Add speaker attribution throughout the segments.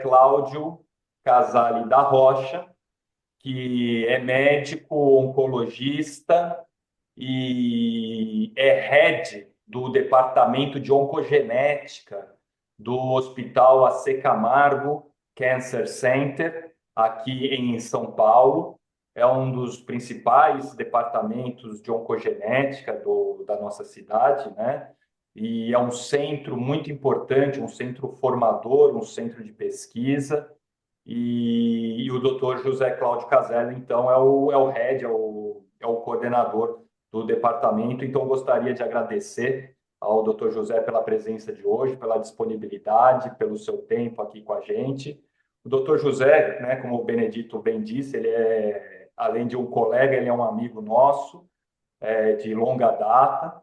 Speaker 1: Cláudio Casale da Rocha, que é médico oncologista e é head do departamento de oncogenética do Hospital AC Camargo Cancer Center, aqui em São Paulo. É um dos principais departamentos de oncogenética da nossa cidade, né? E é um centro muito importante, um centro formador, um centro de pesquisa. E o doutor José Cláudio Casella, então, é o head, é o coordenador do departamento. Então, eu gostaria de agradecer ao doutor José pela presença de hoje, pela disponibilidade, pelo seu tempo aqui com a gente. O doutor José, né, como o Benedito bem disse, ele é, além de um colega, ele é um amigo nosso, de longa data.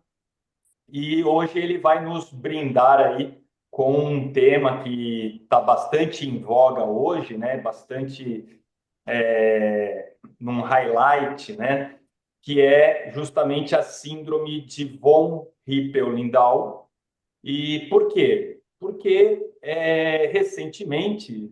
Speaker 1: E hoje ele vai nos brindar aí com um tema que está bastante em voga hoje, né? Bastante num highlight, né? Que é justamente a síndrome de von Hippel-Lindau. E por quê? Porque recentemente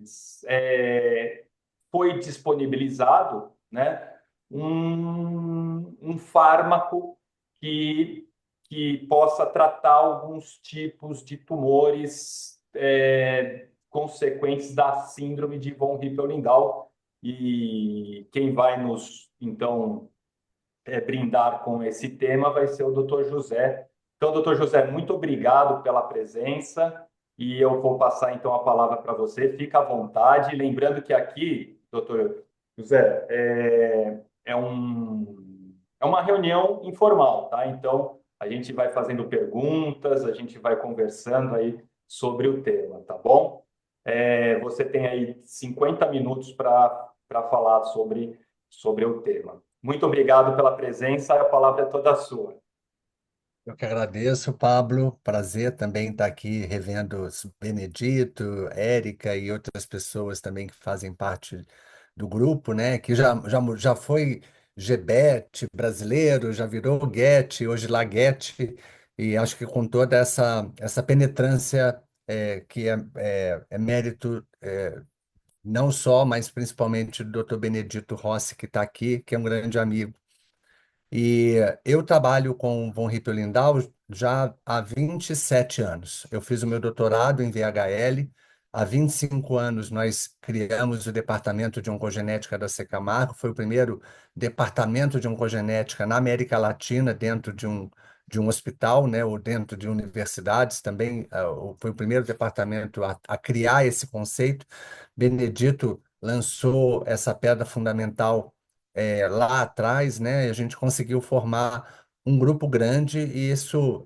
Speaker 1: foi disponibilizado, né, um fármaco que, que possa tratar alguns tipos de tumores consequentes da síndrome de von Hippel-Lindau. E quem vai nos, então, brindar com esse tema vai ser o Dr. José. Então, doutor José, muito obrigado pela presença e eu vou passar então a palavra para você. Fica à vontade. Lembrando que aqui, doutor José, é uma reunião informal, tá? Então, a gente vai fazendo perguntas, a gente vai conversando aí sobre o tema, tá bom? Você tem aí 50 minutos para falar sobre o tema. Muito obrigado pela presença, a palavra é toda sua.
Speaker 2: Eu que agradeço, Pablo. Prazer também estar aqui revendo Benedito, Érica e outras pessoas também que fazem parte do grupo, né? Que já foi Gebete brasileiro, já virou Guete, hoje Laguete, e acho que com toda essa penetrância que é mérito não só, mas principalmente do Dr. Benedito Rossi, que está aqui, que é um grande amigo. E eu trabalho com von Hippel-Lindau já há 27 anos. Eu fiz o meu doutorado em VHL. Há 25 anos nós criamos o Departamento de Oncogenética da Secamargo. Foi o primeiro departamento de oncogenética na América Latina dentro de um hospital, né, ou dentro de universidades também. Foi o primeiro departamento a criar esse conceito. Benedito lançou essa pedra fundamental lá atrás, né, a gente conseguiu formar um grupo grande e isso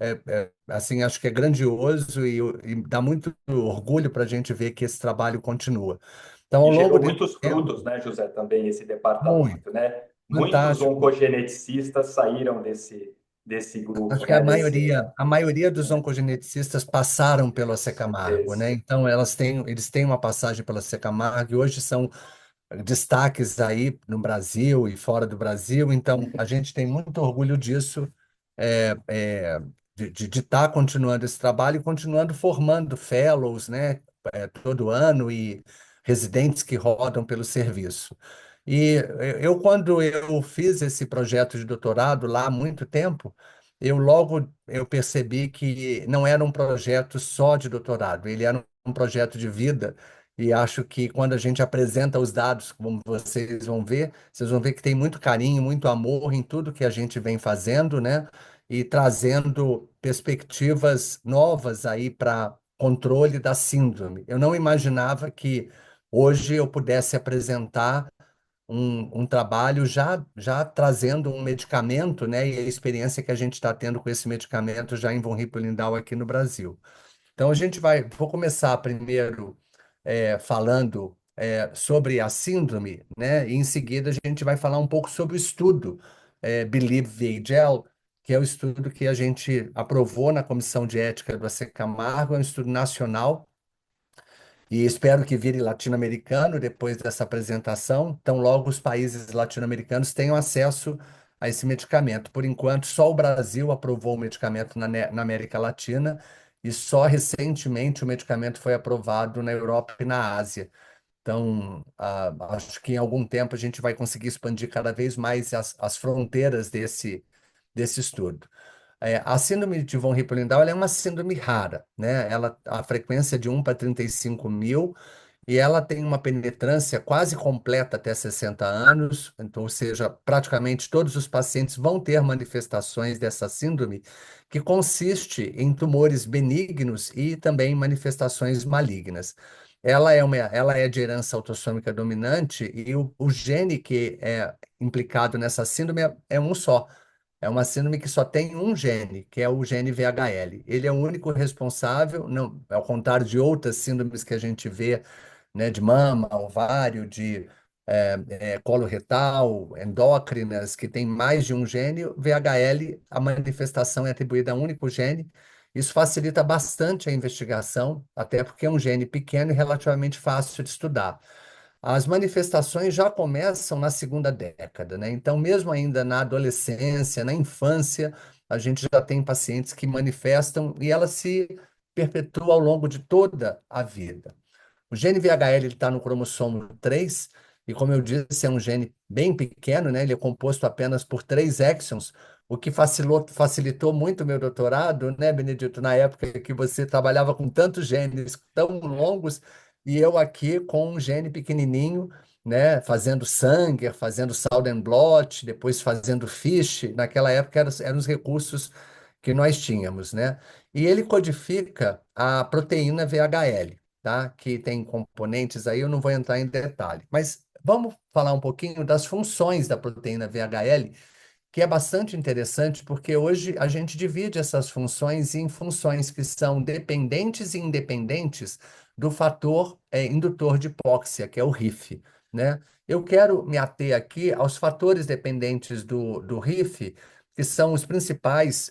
Speaker 2: assim, acho que é grandioso e dá muito orgulho para a gente ver que esse trabalho continua. Então, ao
Speaker 1: E
Speaker 2: longo
Speaker 1: gerou
Speaker 2: desse
Speaker 1: muitos frutos,
Speaker 2: tempo,
Speaker 1: né, José, também esse
Speaker 2: muito,
Speaker 1: departamento, né? Muitos
Speaker 2: fantástico.
Speaker 1: oncogeneticistas saíram desse grupo,
Speaker 2: Acho que
Speaker 1: né? Desse,
Speaker 2: a maioria dos oncogeneticistas passaram pela
Speaker 1: com
Speaker 2: Secamargo, né?
Speaker 1: certeza.
Speaker 2: Então, eles têm uma passagem pela Secamargo e hoje são destaques aí no Brasil e fora do Brasil. Então, a gente tem muito orgulho disso, é, é, de estar continuando esse trabalho e continuando formando fellows, né, todo ano e residentes que rodam pelo serviço. E quando eu fiz esse projeto de doutorado lá há muito tempo, eu percebi que não era um projeto só de doutorado, ele era um projeto de vida. E acho que quando a gente apresenta os dados, como vocês vão ver que tem muito carinho, muito amor em tudo que a gente vem fazendo, né? E trazendo perspectivas novas aí para controle da síndrome. Eu não imaginava que hoje eu pudesse apresentar um trabalho já trazendo um medicamento, né? E a experiência que a gente está tendo com esse medicamento já em von Hippel-Lindau aqui no Brasil. Então, vou começar primeiro falando sobre a síndrome, né? E em seguida a gente vai falar um pouco sobre o estudo Believe VHL, que é o estudo que a gente aprovou na Comissão de Ética do AC Camargo, é um estudo nacional e espero que vire latino-americano depois dessa apresentação. Então, logo os países latino-americanos tenham acesso a esse medicamento. Por enquanto, só o Brasil aprovou o medicamento na América Latina e só recentemente o medicamento foi aprovado na Europa e na Ásia. Então, acho que em algum tempo a gente vai conseguir expandir cada vez mais as fronteiras desse estudo. A síndrome de von Hippel-Lindau ela é uma síndrome rara, né? A frequência é de 1 para 35 mil e ela tem uma penetrância quase completa até 60 anos, então, ou seja, praticamente todos os pacientes vão ter manifestações dessa síndrome, que consiste em tumores benignos e também manifestações malignas. Ela é de herança autossômica dominante e o gene que é implicado nessa síndrome é um só. É uma síndrome que só tem um gene, que é o gene VHL. Ele é o único responsável, não, ao contrário de outras síndromes que a gente vê, né, de mama, ovário, de colo retal, endócrinas, que tem mais de um gene, o VHL, a manifestação é atribuída a um único gene. Isso facilita bastante a investigação, até porque é um gene pequeno e relativamente fácil de estudar. As manifestações já começam na segunda década, né? Então, mesmo ainda na adolescência, na infância, a gente já tem pacientes que manifestam e ela se perpetua ao longo de toda a vida. O gene VHL está no cromossomo 3 e, como eu disse, é um gene bem pequeno, né? Ele é composto apenas por 3 exons, o que facilitou muito o meu doutorado, né, Benedito, na época que você trabalhava com tantos genes tão longos e eu aqui com um gene pequenininho, né, fazendo Sanger, fazendo Southern blot, depois fazendo FISH. Naquela época eram os recursos que nós tínhamos, né? E ele codifica a proteína VHL, tá? Que tem componentes aí, eu não vou entrar em detalhe. Mas vamos falar um pouquinho das funções da proteína VHL, que é bastante interessante, porque hoje a gente divide essas funções em funções que são dependentes e independentes do fator indutor de hipóxia, que é o RIF, né? Eu quero me ater aqui aos fatores dependentes do RIF, que são os principais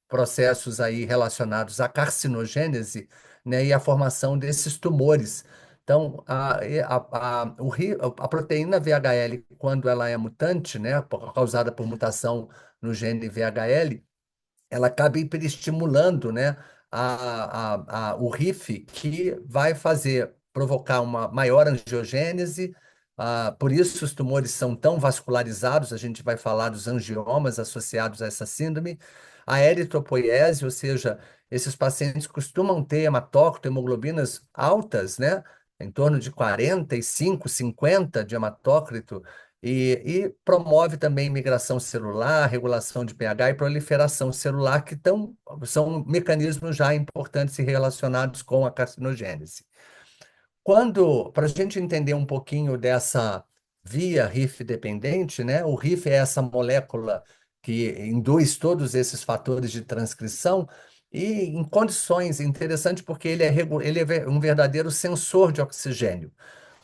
Speaker 2: processos aí relacionados à carcinogênese, né, e à formação desses tumores. Então, a proteína VHL, quando ela é mutante, né, causada por mutação no gene VHL, ela acaba hiperestimulando, né, o RIF, que vai provocar uma maior angiogênese. Por isso, os tumores são tão vascularizados, a gente vai falar dos angiomas associados a essa síndrome. A eritropoiese, ou seja, esses pacientes costumam ter hematócrito, hemoglobinas altas, né, em torno de 45, 50 de hematócrito, e promove também migração celular, regulação de pH e proliferação celular, são mecanismos já importantes e relacionados com a carcinogênese. Para a gente entender um pouquinho dessa via RIF dependente, né? O RIF é essa molécula que induz todos esses fatores de transcrição e em condições interessantes porque ele é um verdadeiro sensor de oxigênio.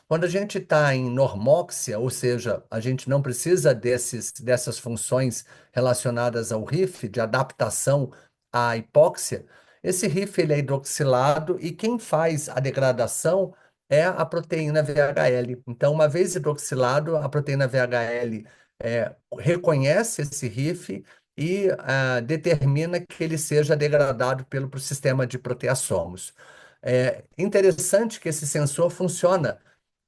Speaker 2: Quando a gente está em normóxia, ou seja, a gente não precisa dessas funções relacionadas ao RIF, de adaptação à hipóxia, esse RIF ele é hidroxilado e quem faz a degradação é a proteína VHL. Então, uma vez hidroxilado, a proteína VHL reconhece esse RIF e determina que ele seja degradado pelo sistema de proteassomos. É interessante que esse sensor funciona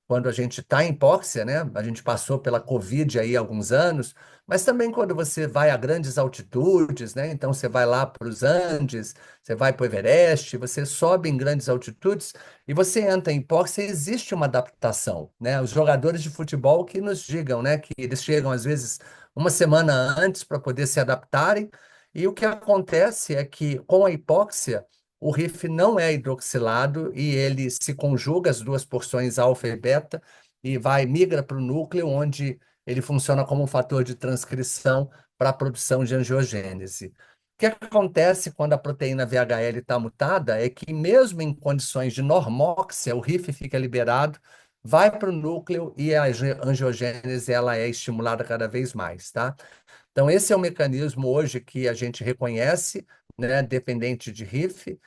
Speaker 2: quando a gente está em hipóxia, né? A gente passou pela Covid aí há alguns anos, mas também quando você vai a grandes altitudes, né? Então você vai lá para os Andes, você vai para o Everest, você sobe em grandes altitudes e você entra em hipóxia e existe uma adaptação, né? Os jogadores de futebol que nos digam, né? Que eles chegam às vezes uma semana antes para poder se adaptarem e o que acontece é que com a hipóxia o RIF não é hidroxilado e ele se conjuga as duas porções alfa e beta e migra para o núcleo, onde ele funciona como um fator de transcrição para a produção de angiogênese. O que acontece quando a proteína VHL está mutada é que, mesmo em condições de normóxia, o RIF fica liberado, vai para o núcleo e a angiogênese ela é estimulada cada vez mais, tá? Então, esse é o mecanismo hoje que a gente reconhece, né, dependente de RIF,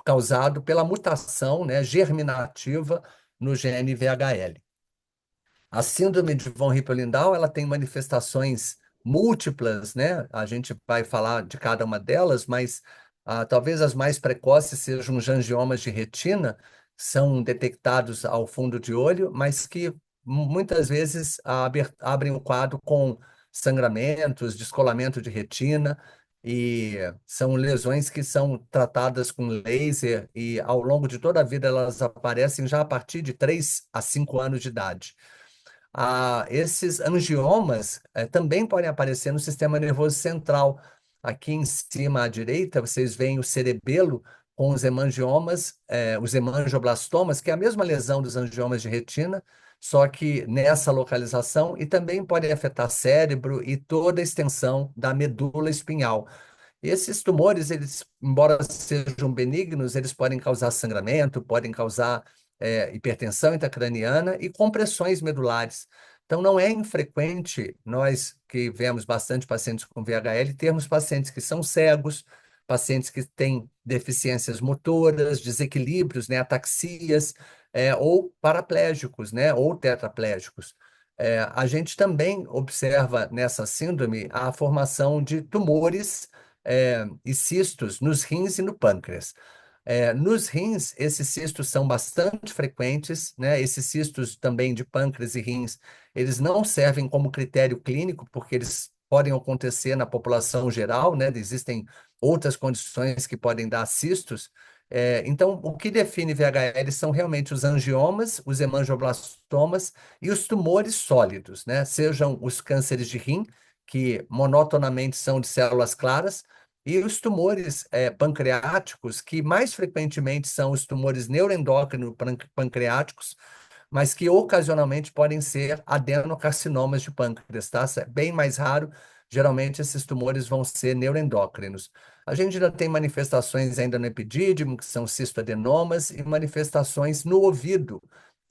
Speaker 2: causado pela mutação, né, germinativa no gene VHL. A síndrome de von Hippel-Lindau, ela tem manifestações múltiplas, né? A gente vai falar de cada uma delas, mas Talvez as mais precoces sejam os angiomas de retina, que são detectados ao fundo de olho, mas que muitas vezes abrem o quadro com sangramentos, descolamento de retina, e são lesões que são tratadas com laser e ao longo de toda a vida elas aparecem já a partir de 3 a 5 anos de idade. Esses angiomas também podem aparecer no sistema nervoso central. Aqui em cima à direita, vocês veem o cerebelo com os hemangiomas, os hemangioblastomas, que é a mesma lesão dos angiomas de retina, só que nessa localização, e também podem afetar cérebro e toda a extensão da medula espinhal. Esses tumores, eles, embora sejam benignos, eles podem causar sangramento, podem causar hipertensão intracraniana e compressões medulares. Então, não é infrequente nós que vemos bastante pacientes com VHL, termos pacientes que são cegos, pacientes que têm deficiências motoras, desequilíbrios, né, ataxias, ou paraplégicos, né, ou tetraplégicos. A gente também observa nessa síndrome a formação de tumores e cistos nos rins e no pâncreas. Nos rins, esses cistos são bastante frequentes, né? Esses cistos também de pâncreas e rins, eles não servem como critério clínico, porque eles podem acontecer na população geral, né? Existem outras condições que podem dar cistos. Então, o que define VHL são realmente os angiomas, os hemangioblastomas e os tumores sólidos, né? Sejam os cânceres de rim, que monotonamente são de células claras, e os tumores pancreáticos, que mais frequentemente são os tumores neuroendócrino pancreáticos, mas que ocasionalmente podem ser adenocarcinomas de pâncreas, tá? É bem mais raro. Geralmente esses tumores vão ser neuroendócrinos. A gente ainda tem manifestações ainda no epidídimo, que são cistoadenomas, e manifestações no ouvido,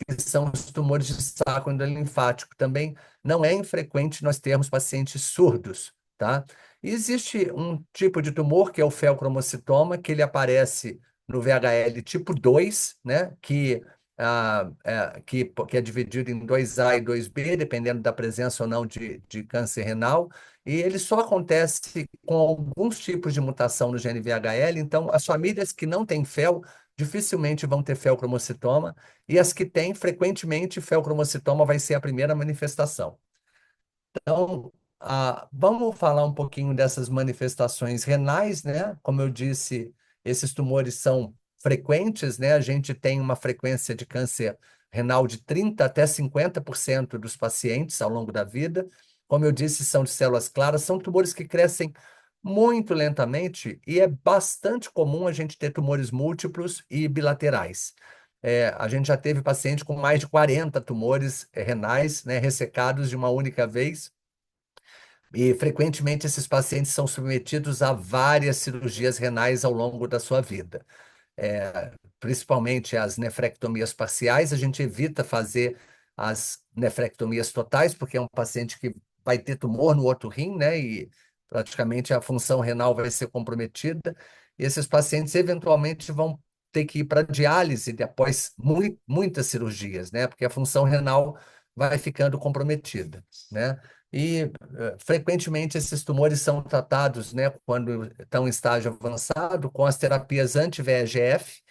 Speaker 2: que são os tumores de saco endolinfático. Também não é infrequente nós termos pacientes surdos, tá? E existe um tipo de tumor, que é o feocromocitoma, que ele aparece no VHL tipo 2, né? Que é dividido em 2A e 2B, dependendo da presença ou não de câncer renal, e ele só acontece com alguns tipos de mutação no gene VHL, então as famílias que não têm fel dificilmente vão ter feocromocitoma, e as que têm, frequentemente, feocromocitoma vai ser a primeira manifestação. Então, vamos falar um pouquinho dessas manifestações renais, né? Como eu disse, esses tumores são frequentes, né? A gente tem uma frequência de câncer renal de 30 até 50% dos pacientes ao longo da vida. Como eu disse, são de células claras, são tumores que crescem muito lentamente e é bastante comum a gente ter tumores múltiplos e bilaterais. A gente já teve paciente com mais de 40 tumores renais, né, ressecados de uma única vez, e frequentemente esses pacientes são submetidos a várias cirurgias renais ao longo da sua vida. Principalmente as nefrectomias parciais, a gente evita fazer as nefrectomias totais, porque é um paciente que vai ter tumor no outro rim, né, e praticamente a função renal vai ser comprometida, e esses pacientes eventualmente vão ter que ir para diálise após muitas cirurgias, né, porque a função renal vai ficando comprometida, né? E frequentemente esses tumores são tratados, né, quando estão em estágio avançado, com as terapias anti-VEGF,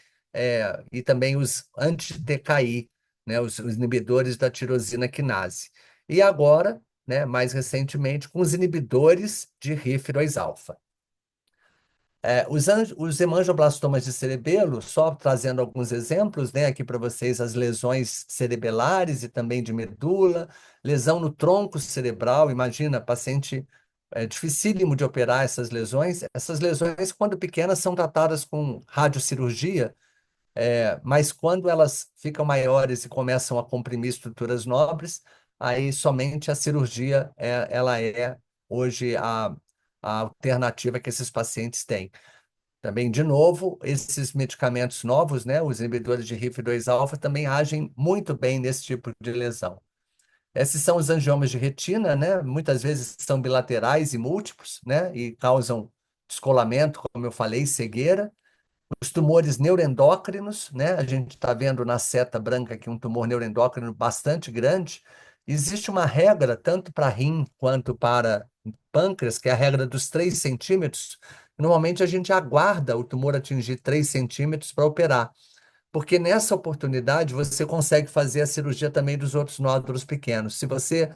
Speaker 2: e também os anti-TKI, né, os inibidores da tirosina quinase. E agora, né, mais recentemente, com os inibidores de HIF-2 alfa. Os hemangioblastomas de cerebelo, só trazendo alguns exemplos, né, aqui para vocês, as lesões cerebelares e também de medula, lesão no tronco cerebral, imagina, paciente dificílimo de operar essas lesões. Essas lesões, quando pequenas, são tratadas com radiocirurgia, mas quando elas ficam maiores e começam a comprimir estruturas nobres, aí somente a cirurgia ela é hoje a alternativa que esses pacientes têm. Também, de novo, esses medicamentos novos, né, os inibidores de HIF-2 alfa, também agem muito bem nesse tipo de lesão. Esses são os angiomas de retina, né? Muitas vezes são bilaterais e múltiplos, né? E causam descolamento, como eu falei, cegueira. Os tumores neuroendócrinos, né? A gente está vendo na seta branca aqui um tumor neuroendócrino bastante grande, Existe uma regra, tanto para rim quanto para pâncreas, que é a regra dos 3 centímetros. Normalmente a gente aguarda o tumor atingir 3 centímetros para operar, porque nessa oportunidade você consegue fazer a cirurgia também dos outros nódulos pequenos. Se você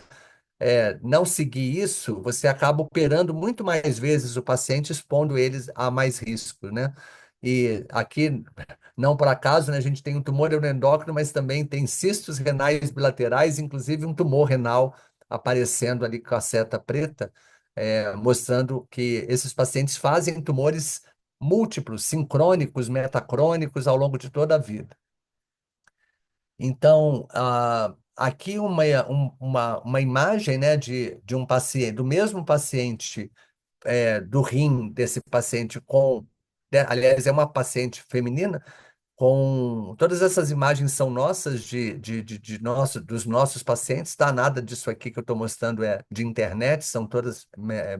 Speaker 2: não seguir isso, você acaba operando muito mais vezes o paciente, expondo eles a mais risco, né? E aqui, não por acaso, né, a gente tem um tumor neuroendócrino, mas também tem cistos renais bilaterais, inclusive um tumor renal aparecendo ali com a seta preta, mostrando que esses pacientes fazem tumores múltiplos, sincrônicos, metacrônicos ao longo de toda a vida. Então, aqui uma imagem, né, de um paciente, do mesmo paciente, do rim desse paciente aliás, é uma paciente feminina, com todas essas imagens são nossas dos nossos pacientes, tá? Nada disso aqui que eu estou mostrando é de internet, são todas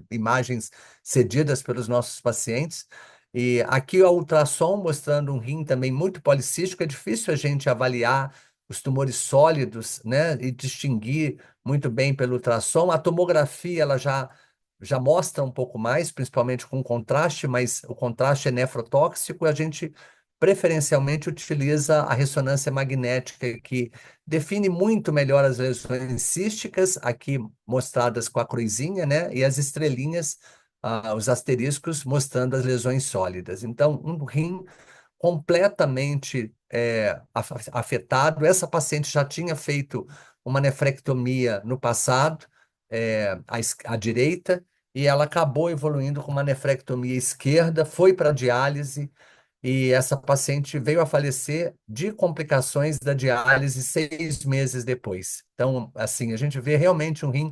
Speaker 2: imagens cedidas pelos nossos pacientes. E aqui o ultrassom mostrando um rim também muito policístico, é difícil a gente avaliar os tumores sólidos, né, e distinguir muito bem pelo ultrassom. A tomografia ela já mostra um pouco mais, principalmente com contraste, mas o contraste é nefrotóxico, a gente preferencialmente utiliza a ressonância magnética, que define muito melhor as lesões císticas, aqui mostradas com a cruzinha, né? E as estrelinhas, os asteriscos, mostrando as lesões sólidas. Então, um rim completamente afetado. Essa paciente já tinha feito uma nefrectomia no passado, à direita, e ela acabou evoluindo com uma nefrectomia esquerda, foi para diálise, e essa paciente veio a falecer de complicações da diálise 6 meses depois. Então, assim, a gente vê realmente um rim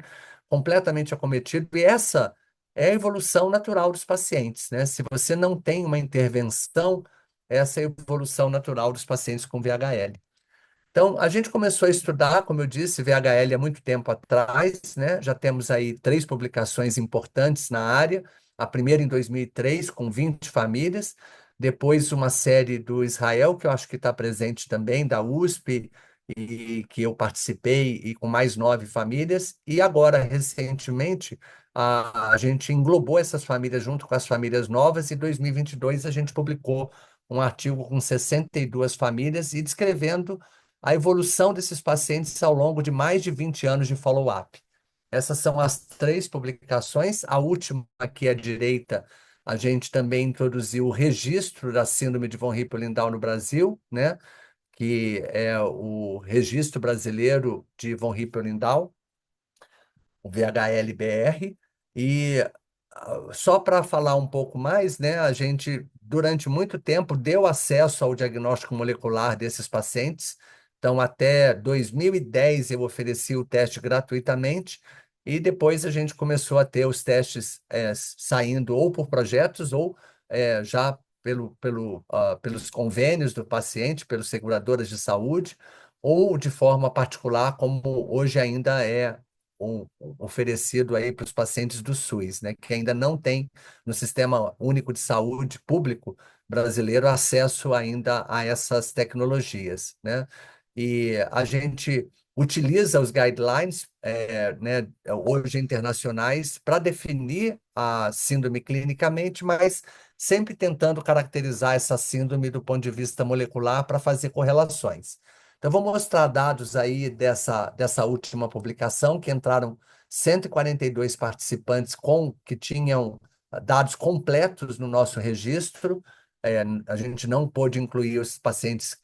Speaker 2: completamente acometido, e essa é a evolução natural dos pacientes, né? Se você não tem uma intervenção, essa é a evolução natural dos pacientes com VHL. Então, a gente começou a estudar, como eu disse, VHL há muito tempo atrás, né? Já temos aí 3 publicações importantes na área. A primeira em 2003, com 20 famílias. Depois, uma série do Israel, que eu acho que está presente também, da USP, e que eu participei, e com mais 9 famílias. E agora, recentemente, a gente englobou essas famílias junto com as famílias novas. E em 2022, a gente publicou um artigo com 62 famílias e descrevendo a evolução desses pacientes ao longo de mais de 20 anos de follow-up. Essas são as 3 publicações. A última, aqui à direita, a gente também introduziu o registro da Síndrome de von Hippel-Lindau no Brasil, né? Que é o Registro Brasileiro de von Hippel-Lindau, o VHLBR, e só para falar um pouco mais, né, a gente, durante muito tempo, deu acesso ao diagnóstico molecular desses pacientes. Então, até 2010, eu ofereci o teste gratuitamente, e depois a gente começou a ter os testes saindo ou por projetos ou já pelos convênios do paciente, pelas seguradoras de saúde, ou de forma particular, como hoje ainda é oferecido aí para os pacientes do SUS, né, que ainda não tem no Sistema Único de Saúde público brasileiro acesso ainda a essas tecnologias, né? E a gente utiliza os guidelines, né, hoje internacionais, para definir a síndrome clinicamente, mas sempre tentando caracterizar essa síndrome do ponto de vista molecular para fazer correlações. Então, vou mostrar dados aí dessa última publicação, que entraram 142 participantes que tinham dados completos no nosso registro. A gente não pôde incluir os pacientes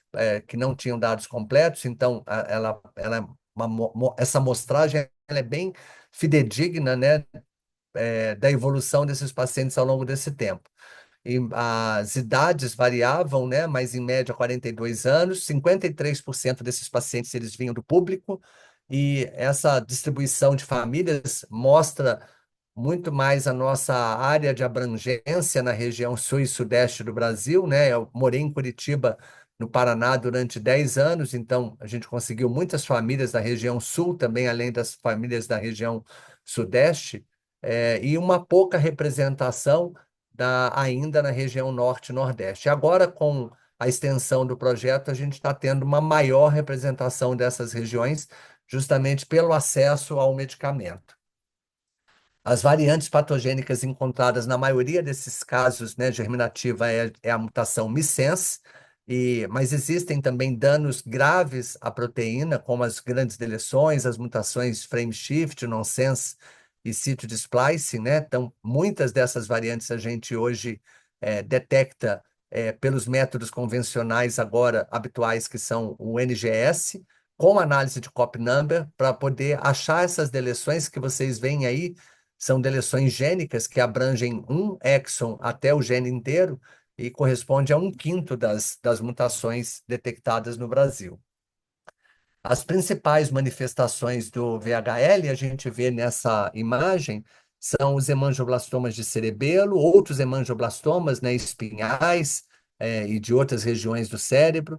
Speaker 2: que não tinham dados completos, então essa amostragem ela é bem fidedigna, né, da evolução desses pacientes ao longo desse tempo. E as idades variavam, né? Mas em média 42 anos, 53% desses pacientes eles vinham do público, e essa distribuição de famílias mostra muito mais a nossa área de abrangência na região sul e sudeste do Brasil, né? Eu morei em Curitiba, no Paraná, durante 10 anos, então a gente conseguiu muitas famílias da região sul também, além das famílias da região sudeste, e uma pouca representação ainda na região norte e nordeste. Agora, com a extensão do projeto, a gente está tendo uma maior representação dessas regiões, justamente pelo acesso ao medicamento. As variantes patogênicas encontradas na maioria desses casos, né, germinativa é a mutação missense, mas existem também danos graves à proteína, como as grandes deleções, as mutações frame shift, nonsense e sítio de splicing, né? Então, muitas dessas variantes a gente hoje detecta pelos métodos convencionais agora habituais, que são o NGS, com análise de copy number, para poder achar essas deleções que vocês veem aí. São deleções gênicas que abrangem um exon até o gene inteiro e corresponde a 1/5 das mutações detectadas no Brasil. As principais manifestações do VHL, a gente vê nessa imagem, são os hemangioblastomas de cerebelo, outros hemangioblastomas, né, espinhais, e de outras regiões do cérebro.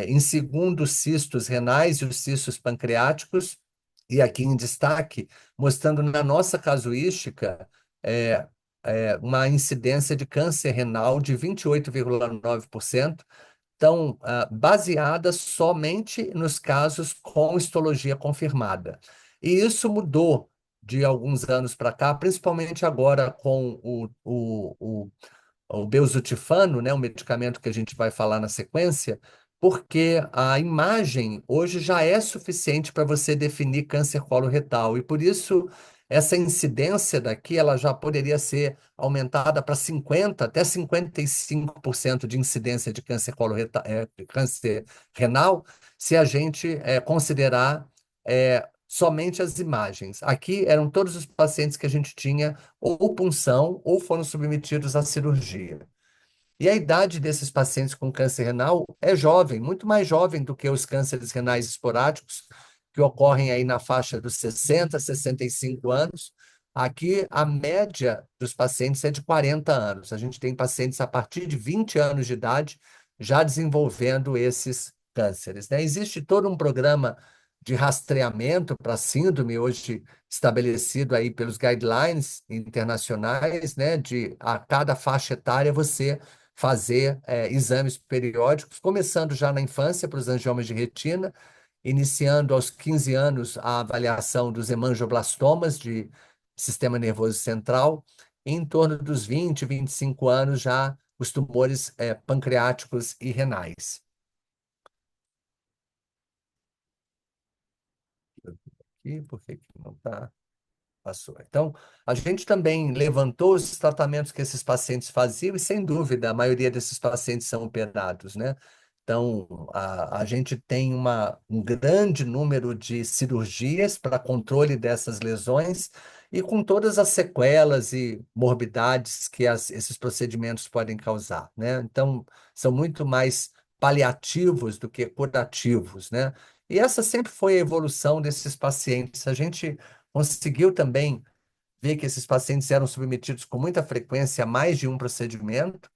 Speaker 2: Em segundo, os cistos renais e os cistos pancreáticos, e aqui em destaque, mostrando na nossa casuística uma incidência de câncer renal de 28,9%, então, baseada somente nos casos com histologia confirmada. E isso mudou de alguns anos para cá, principalmente agora com o belzutifano, né, o medicamento que a gente vai falar na sequência, porque a imagem hoje já é suficiente para você definir câncer coloretal, e por isso essa incidência daqui ela já poderia ser aumentada para 50 até 55% de incidência de câncer coloretal, câncer renal, se a gente considerar somente as imagens. Aqui eram todos os pacientes que a gente tinha ou punção ou foram submetidos à cirurgia. E a idade desses pacientes com câncer renal é jovem, muito mais jovem do que os cânceres renais esporádicos, que ocorrem aí na faixa dos 60, 65 anos. Aqui, a média dos pacientes é de 40 anos. A gente tem pacientes a partir de 20 anos de idade já desenvolvendo esses cânceres, né? Existe todo um programa de rastreamento para síndrome, hoje estabelecido aí pelos guidelines internacionais, né? De a cada faixa etária você fazer exames periódicos, começando já na infância para os angiomas de retina, iniciando aos 15 anos a avaliação dos hemangioblastomas de sistema nervoso central, e em torno dos 20, 25 anos já os tumores pancreáticos e renais. Aqui, por que não está? Passou. Então, a gente também levantou os tratamentos que esses pacientes faziam e, sem dúvida, a maioria desses pacientes são operados, né? Então, a gente tem um grande número de cirurgias para controle dessas lesões e com todas as sequelas e morbidades que esses procedimentos podem causar, né? Então, são muito mais paliativos do que curativos, né? E essa sempre foi a evolução desses pacientes. A gente conseguiu também ver que esses pacientes eram submetidos com muita frequência a mais de um procedimento.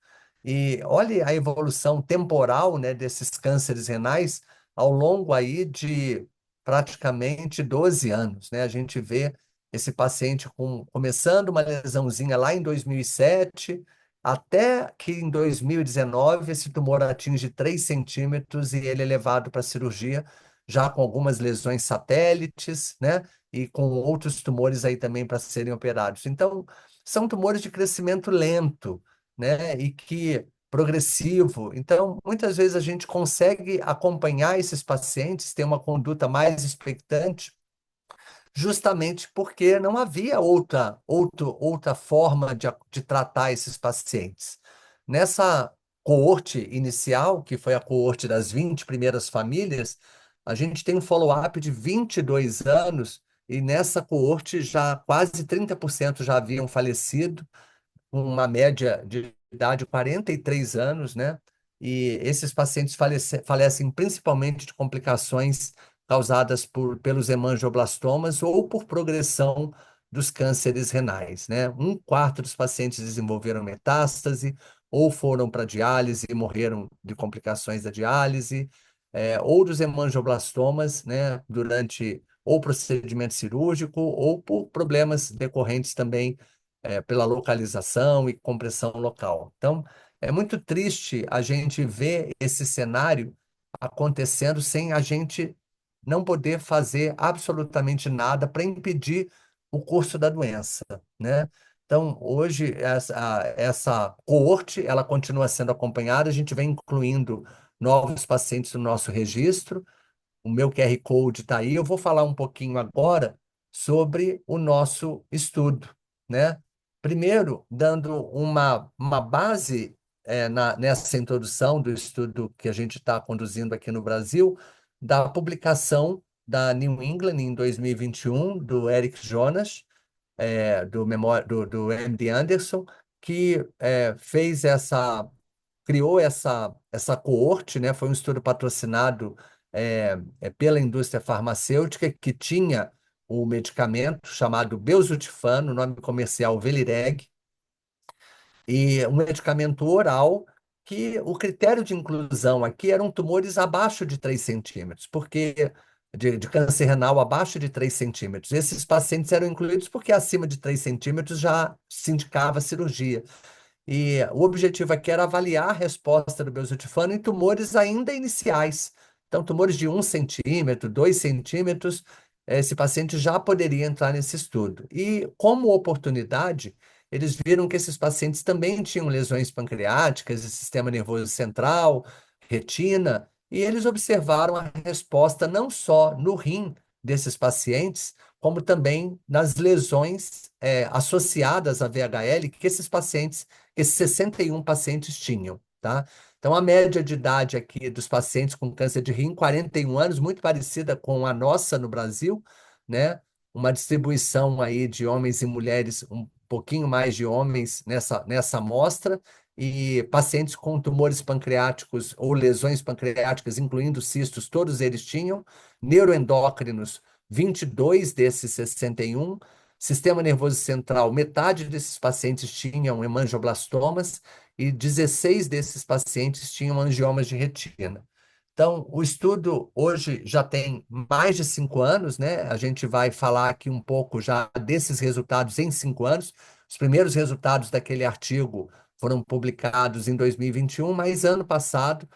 Speaker 2: E olhe a evolução temporal, né, desses cânceres renais ao longo aí de praticamente 12 anos, né? A gente vê esse paciente começando uma lesãozinha lá em 2007, até que em 2019 esse tumor atinge 3 centímetros e ele é levado para a cirurgia, já com algumas lesões satélites, né? E com outros tumores aí também para serem operados. Então, são tumores de crescimento lento, né? E que progressivo. Então, muitas vezes a gente consegue acompanhar esses pacientes, ter uma conduta mais expectante, justamente porque não havia outra forma de tratar esses pacientes. Nessa coorte inicial, que foi a coorte das 20 primeiras famílias, a gente tem um follow-up de 22 anos, e nessa coorte já quase 30% já haviam falecido, com uma média de idade de 43 anos, né? E esses pacientes falecem principalmente de complicações causadas pelos hemangioblastomas ou por progressão dos cânceres renais, né? 1/4 dos pacientes desenvolveram metástase ou foram para diálise e morreram de complicações da diálise, ou dos hemangioblastomas, né? Durante ou procedimento cirúrgico ou por problemas decorrentes também pela localização e compressão local. Então, é muito triste a gente ver esse cenário acontecendo sem a gente não poder fazer absolutamente nada para impedir o curso da doença, né? Então, hoje, essa coorte, ela continua sendo acompanhada, a gente vem incluindo novos pacientes no nosso registro, o meu QR Code está aí. Eu vou falar um pouquinho agora sobre o nosso estudo, né? Primeiro, dando uma base nessa introdução do estudo que a gente está conduzindo aqui no Brasil, da publicação da New England em 2021, do Eric Jonas, do MD Anderson, que criou essa coorte, né? Foi um estudo patrocinado pela indústria farmacêutica que tinha o medicamento chamado Belzutifan, o nome comercial Velireg, e um medicamento oral que o critério de inclusão aqui eram tumores abaixo de 3 centímetros, porque de câncer renal abaixo de 3 centímetros. Esses pacientes eram incluídos porque acima de 3 centímetros já se indicava cirurgia. E o objetivo aqui era avaliar a resposta do belzutifano em tumores ainda iniciais. Então, tumores de 1 centímetro, 2 centímetros, esse paciente já poderia entrar nesse estudo. E, como oportunidade, eles viram que esses pacientes também tinham lesões pancreáticas, e sistema nervoso central, retina, e eles observaram a resposta não só no rim desses pacientes, como também nas lesões associadas à VHL que esses 61 pacientes tinham, tá? Então, a média de idade aqui dos pacientes com câncer de rim, 41 anos, muito parecida com a nossa no Brasil, né? Uma distribuição aí de homens e mulheres, um pouquinho mais de homens nessa amostra, e pacientes com tumores pancreáticos ou lesões pancreáticas, incluindo cistos, todos eles tinham, neuroendócrinos, 22 desses 61, sistema nervoso central, metade desses pacientes tinham hemangioblastomas e 16 desses pacientes tinham angiomas de retina. Então, o estudo hoje já tem mais de 5 anos, né? A gente vai falar aqui um pouco já desses resultados em 5 anos. Os primeiros resultados daquele artigo foram publicados em 2021, mas ano passado,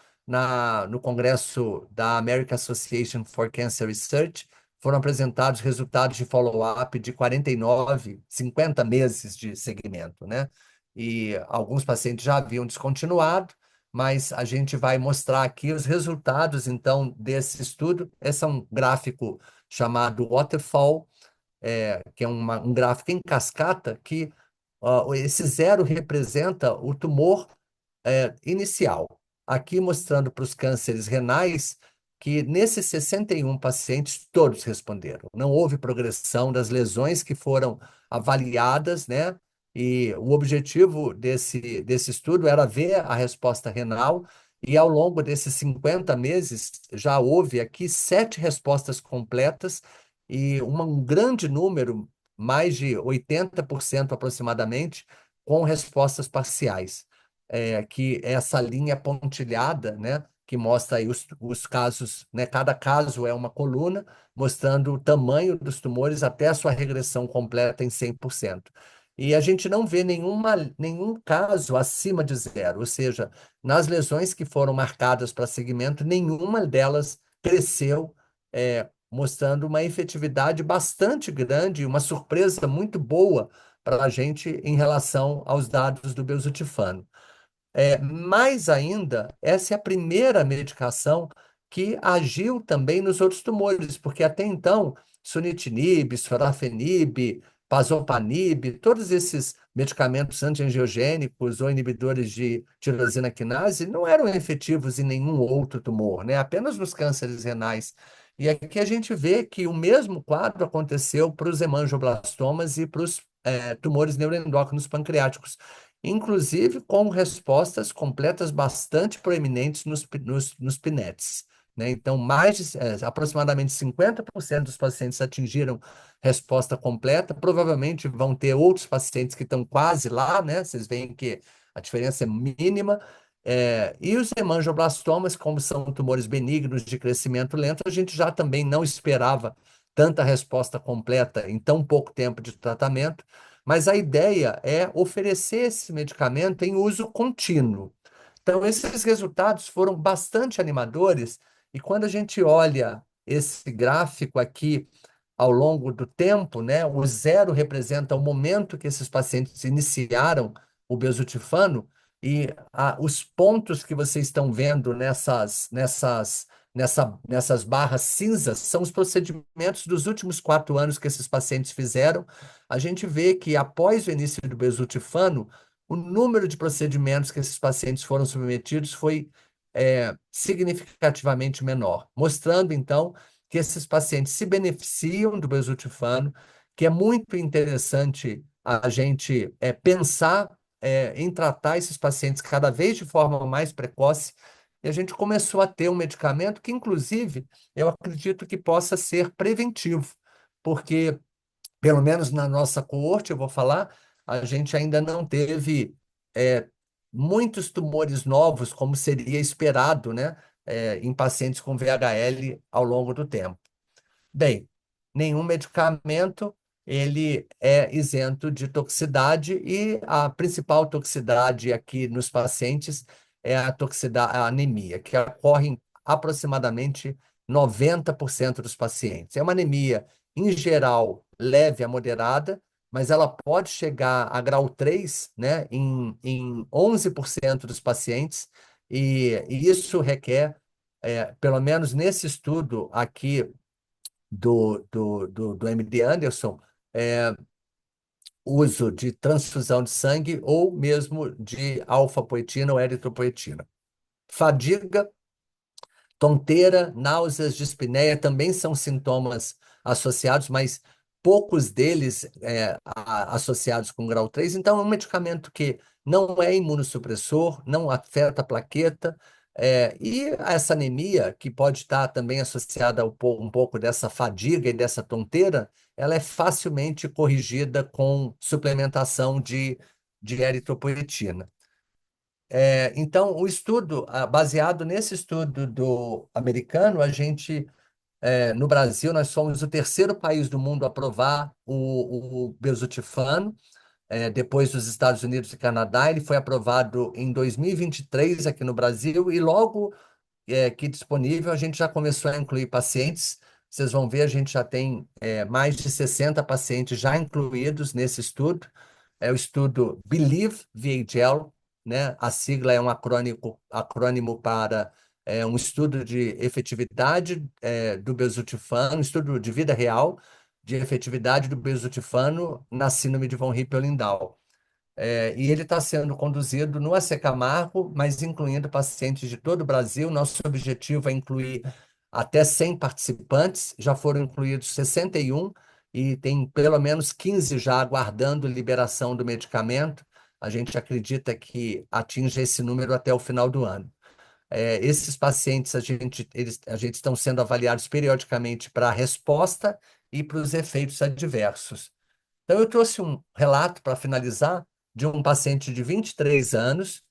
Speaker 2: no Congresso da American Association for Cancer Research, foram apresentados resultados de follow-up de 49, 50 meses de segmento, né? E alguns pacientes já haviam descontinuado, mas a gente vai mostrar aqui os resultados, então, desse estudo. Esse é um gráfico chamado Waterfall, que é um gráfico em cascata, que esse zero representa o tumor inicial. Aqui mostrando para os cânceres renais que nesses 61 pacientes, todos responderam. Não houve progressão das lesões que foram avaliadas, né? E o objetivo desse estudo era ver a resposta renal, e ao longo desses 50 meses já houve aqui 7 respostas completas e um grande número, mais de 80% aproximadamente, com respostas parciais. Que é essa linha pontilhada, né, que mostra aí os casos, né, cada caso é uma coluna, mostrando o tamanho dos tumores até a sua regressão completa em 100%. E a gente não vê nenhum caso acima de zero, ou seja, nas lesões que foram marcadas para segmento, nenhuma delas cresceu, mostrando uma efetividade bastante grande, e uma surpresa muito boa para a gente em relação aos dados do belzutifano. Mais ainda, essa é a primeira medicação que agiu também nos outros tumores, porque até então, sunitinib, sorafenib, pazopanib, todos esses medicamentos antiangiogênicos ou inibidores de tirosina quinase não eram efetivos em nenhum outro tumor, né? Apenas nos cânceres renais. E aqui a gente vê que o mesmo quadro aconteceu para os hemangioblastomas e para os tumores neuroendócrinos pancreáticos, inclusive com respostas completas bastante proeminentes nos PNETs, né? Então, aproximadamente 50% dos pacientes atingiram resposta completa. Provavelmente vão ter outros pacientes que estão quase lá, né? Vocês veem que a diferença é mínima. E os hemangioblastomas, como são tumores benignos de crescimento lento, a gente já também não esperava tanta resposta completa em tão pouco tempo de tratamento. Mas a ideia é oferecer esse medicamento em uso contínuo. Então, esses resultados foram bastante animadores, e quando a gente olha esse gráfico aqui ao longo do tempo, né? O zero representa o momento que esses pacientes iniciaram o bezutifano e os pontos que vocês estão vendo nessas barras cinzas são os procedimentos dos últimos 4 anos que esses pacientes fizeram. A gente vê que após o início do bezutifano, o número de procedimentos que esses pacientes foram submetidos foi significativamente menor, mostrando então que esses pacientes se beneficiam do bezutifano, que é muito interessante a gente pensar em tratar esses pacientes cada vez de forma mais precoce. E a gente começou a ter um medicamento que, inclusive, eu acredito que possa ser preventivo, porque, pelo menos na nossa coorte, eu vou falar, a gente ainda não teve é, muitos tumores novos, como seria esperado, né, em pacientes com VHL ao longo do tempo. Bem, nenhum medicamento ele é isento de toxicidade e a principal toxicidade aqui nos pacientes é a toxicidade, a anemia, que ocorre em aproximadamente 90% dos pacientes. É uma anemia, em geral, leve a moderada, mas ela pode chegar a grau 3, né, em 11% dos pacientes, e isso requer, pelo menos nesse estudo aqui do MD Anderson, uso de transfusão de sangue ou mesmo de alfa-poetina ou eritropoetina. Fadiga, tonteira, náuseas, dispneia também são sintomas associados, mas poucos deles associados com grau 3. Então, é um medicamento que não é imunossupressor, não afeta a plaqueta, e essa anemia, que pode estar também associada um pouco dessa fadiga e dessa tonteira, ela é facilmente corrigida com suplementação de eritropoetina. Então, o estudo, baseado nesse estudo do americano, no Brasil, nós somos o terceiro país do mundo a aprovar o bezutifano, depois dos Estados Unidos e Canadá. Ele foi aprovado em 2023 aqui no Brasil e logo que disponível a gente já começou a incluir pacientes. Vocês vão ver, a gente já tem mais de 60 pacientes já incluídos nesse estudo. É o estudo Believe VHL, né? A sigla é um acrônimo para um estudo de efetividade do bezutifano, um estudo de vida real de efetividade do bezutifano na síndrome de von Hippel-Lindau. E ele está sendo conduzido no AC Camargo, mas incluindo pacientes de todo o Brasil. Nosso objetivo é incluir até 100 participantes, já foram incluídos 61 e tem pelo menos 15 já aguardando liberação do medicamento. A gente acredita que atinge esse número até o final do ano. Esses pacientes, a gente estão sendo avaliados periodicamente para a resposta e para os efeitos adversos. Então, eu trouxe um relato para finalizar de um paciente de 23 anos,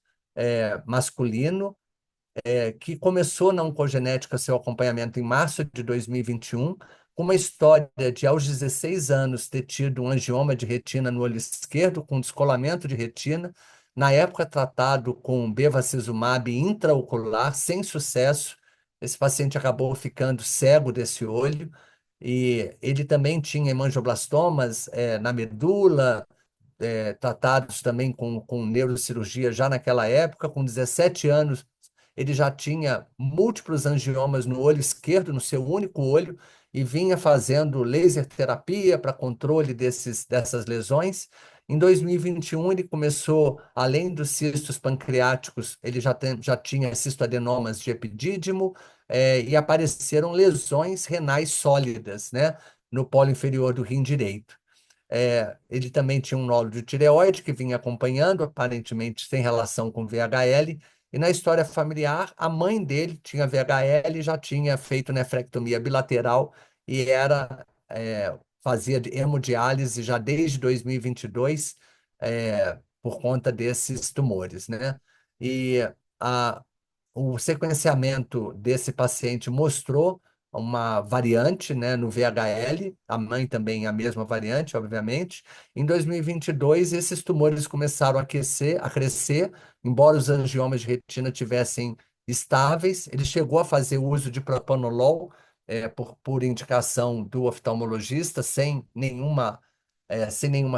Speaker 2: masculino, que começou na oncogenética seu acompanhamento em março de 2021, com uma história de, aos 16 anos, ter tido um angioma de retina no olho esquerdo, com descolamento de retina, na época tratado com bevacizumab intraocular, sem sucesso. Esse paciente acabou ficando cego desse olho, e ele também tinha hemangioblastomas na medula, tratados também com neurocirurgia já naquela época. Com 17 anos, ele já tinha múltiplos angiomas no olho esquerdo, no seu único olho, e vinha fazendo laser terapia para controle dessas lesões. Em 2021, ele começou, além dos cistos pancreáticos, ele já tinha cistoadenomas de epidídimo, e apareceram lesões renais sólidas, né, no polo inferior do rim direito. Ele também tinha um nódulo de tireoide que vinha acompanhando, aparentemente sem relação com VHL. E na história familiar, a mãe dele tinha VHL, já tinha feito nefrectomia bilateral e fazia hemodiálise já desde 2022, por conta desses tumores, né? E a, o sequenciamento desse paciente mostrou uma variante, né, no VHL, a mãe também é a mesma variante, obviamente. Em 2022, esses tumores começaram a crescer, embora os angiomas de retina tivessem estáveis. Ele chegou a fazer uso de propanolol, por indicação do oftalmologista, sem nenhuma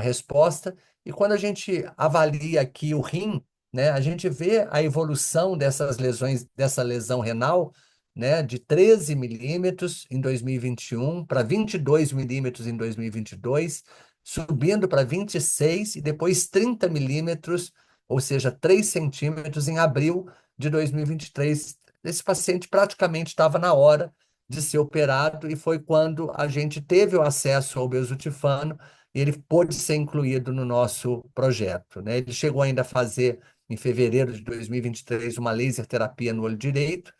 Speaker 2: resposta. E quando a gente avalia aqui o rim, né, a gente vê a evolução dessas lesões, dessa lesão renal, né, de 13 milímetros em 2021 para 22 milímetros em 2022, subindo para 26 e depois 30 milímetros, ou seja, 3 centímetros em abril de 2023. Esse paciente praticamente estava na hora de ser operado e foi quando a gente teve o acesso ao belzutifano e ele pôde ser incluído no nosso projeto, né? Ele chegou ainda a fazer, em fevereiro de 2023, uma laser terapia no olho direito.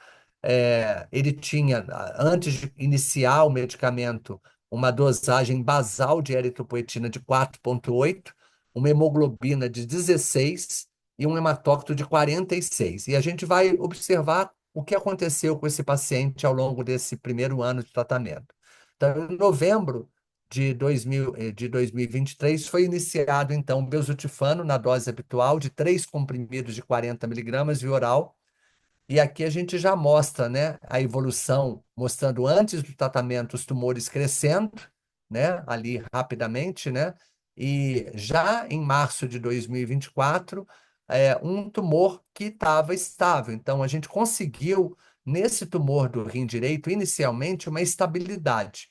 Speaker 2: Ele tinha, antes de iniciar o medicamento, uma dosagem basal de eritropoetina de 4,8, uma hemoglobina de 16 e um hematócrito de 46. E a gente vai observar o que aconteceu com esse paciente ao longo desse primeiro ano de tratamento. Então, em novembro de 2023, foi iniciado, então, o belzutifano na dose habitual de 3 comprimidos de 40 miligramas via oral, e aqui a gente já mostra, né, a evolução, mostrando antes do tratamento os tumores crescendo, né, ali rapidamente, né, e já em março de 2024, um tumor que estava estável. Então, a gente conseguiu, nesse tumor do rim direito, inicialmente, uma estabilidade.